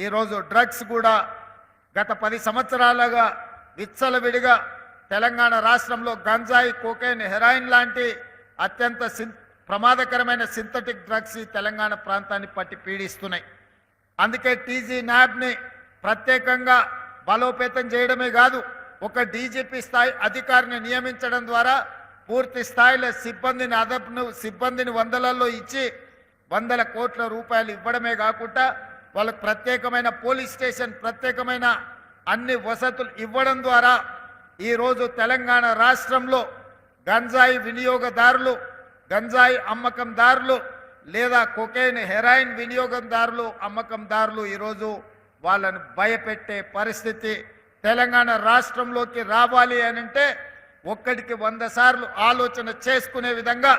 ఈరోజు డ్రగ్స్ కూడా గత 10 సంవత్సరాలుగా విచ్చలవిడిగా తెలంగాణ రాష్ట్రంలో గంజాయి, కోకైన్, హెరాయిన్ లాంటి అత్యంత ప్రమాదకరమైన సింథటిక్ డ్రగ్స్ ఈ తెలంగాణ ప్రాంతాన్ని పట్టి పీడిస్తున్నాయి. అందుకే టీజీ న్యాబ్ని ప్రత్యేకంగా బలోపేతం చేయడమే కాదు, ఒక డీజీపీ స్థాయి అధికారిని నియమించడం ద్వారా పూర్తి స్థాయిలో సిబ్బందిని వందలలో ఇచ్చి 100 కోట్ల రూపాయలు ఇవ్వడమే కాకుండా వాళ్ళకు ప్రత్యేకమైన పోలీస్ స్టేషన్, ప్రత్యేకమైన అన్ని వసతులు ఇవ్వడం ద్వారా ఈరోజు తెలంగాణ రాష్ట్రంలో గంజాయి వినియోగదారులు, గంజాయి అమ్మకందారులు లేదా కొకైన్, హెరాయిన్ వినియోగదారులు, అమ్మకందారులు ఈరోజు వాళ్ళను భయపెట్టే పరిస్థితి తెలంగాణ రాష్ట్రంలోకి రావాలి అని అంటే ఒక్కడికి 100 సార్లు ఆలోచన చేసుకునే విధంగా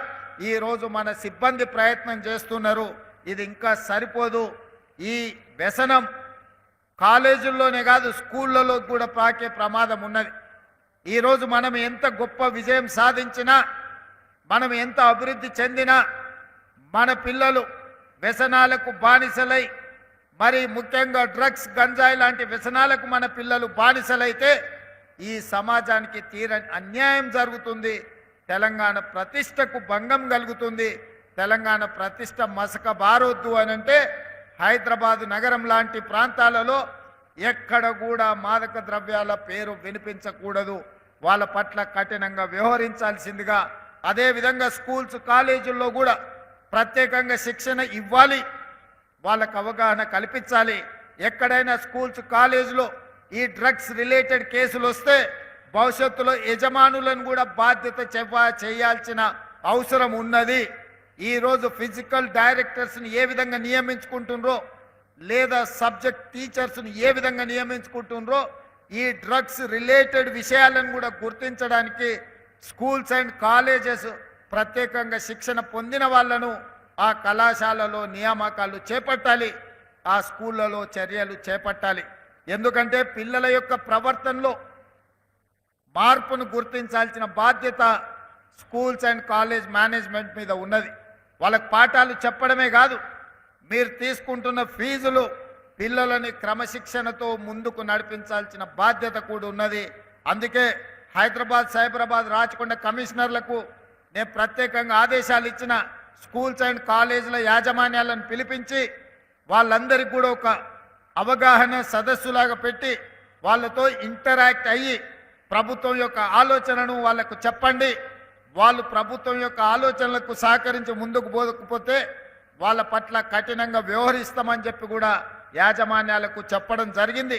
ఈరోజు మన సిబ్బంది ప్రయత్నం చేస్తున్నారు. ఇది ఇంకా సరిపోదు. ఈ వ్యసనం కాలేజీల్లోనే కాదు స్కూళ్ళలో కూడా పాకే ప్రమాదం ఉన్నది. ఈరోజు మనం ఎంత గొప్ప విజయం సాధించినా, మనం ఎంత అభివృద్ధి చెందినా మన పిల్లలు వ్యసనాలకు బానిసలై, మరి ముఖ్యంగా డ్రగ్స్, గంజాయి లాంటి వ్యసనాలకు మన పిల్లలు బానిసలైతే ఈ సమాజానికి తీరని అన్యాయం జరుగుతుంది. తెలంగాణ ప్రతిష్టకు భంగం కలుగుతుంది. తెలంగాణ ప్రతిష్ట మసక బారొద్దు అని అంటే హైదరాబాద్ నగరం లాంటి ప్రాంతాలలో ఎక్కడ కూడా మాదక ద్రవ్యాల పేరు వినిపించకూడదు. వాళ్ళ పట్ల కఠినంగా వ్యవహరించాల్సిందిగా, అదేవిధంగా స్కూల్స్, కాలేజీల్లో కూడా ప్రత్యేకంగా శిక్షణ ఇవ్వాలి, వాళ్ళకు అవగాహన కల్పించాలి. ఎక్కడైనా స్కూల్స్, కాలేజీలో ఈ డ్రగ్స్ రిలేటెడ్ కేసులు వస్తే భవిష్యత్తులో యజమానులను కూడా బాధ్యత చేయాల్సిన అవసరం ఉన్నది. ఈరోజు ఫిజికల్ డైరెక్టర్స్ని ఏ విధంగా నియమించుకుంటున్నారో లేదా సబ్జెక్ట్ టీచర్స్ని ఏ విధంగా నియమించుకుంటున్నారో ఈ డ్రగ్స్ రిలేటెడ్ విషయాలను కూడా గుర్తించడానికి స్కూల్స్ అండ్ కాలేజెస్ ప్రత్యేకంగా శిక్షణ పొందిన వాళ్ళను ఆ కళాశాలలో నియామకాలు చేపట్టాలి, ఆ స్కూళ్ళలో చర్యలు చేపట్టాలి. ఎందుకంటే పిల్లల యొక్క ప్రవర్తనలో మార్పును గుర్తించాల్సిన బాధ్యత స్కూల్స్ అండ్ కాలేజ్ మేనేజ్మెంట్ మీద ఉన్నది. వాళ్ళకు పాఠాలు చెప్పడమే కాదు, మీరు తీసుకుంటున్న ఫీజులు పిల్లలని క్రమశిక్షణతో ముందుకు నడిపించాల్సిన బాధ్యత కూడా ఉన్నది. అందుకే హైదరాబాద్, సైబరాబాద్, రాచకొండ కమిషనర్లకు నేను ప్రత్యేకంగా ఆదేశాలు ఇచ్చిన. స్కూల్స్ అండ్ కాలేజీల యాజమాన్యాలను పిలిపించి వాళ్ళందరికీ కూడా ఒక అవగాహన సదస్సులాగా పెట్టి వాళ్ళతో ఇంటరాక్ట్ అయ్యి ప్రభుత్వం యొక్క ఆలోచనను వాళ్ళకు చెప్పండి. వాళ్ళు ప్రభుత్వం యొక్క ఆలోచనలకు సహకరించి ముందుకు పోకపోతే వాళ్ళ పట్ల కఠినంగా వ్యవహరిస్తామని చెప్పి కూడా యాజమాన్యాలకు చెప్పడం జరిగింది.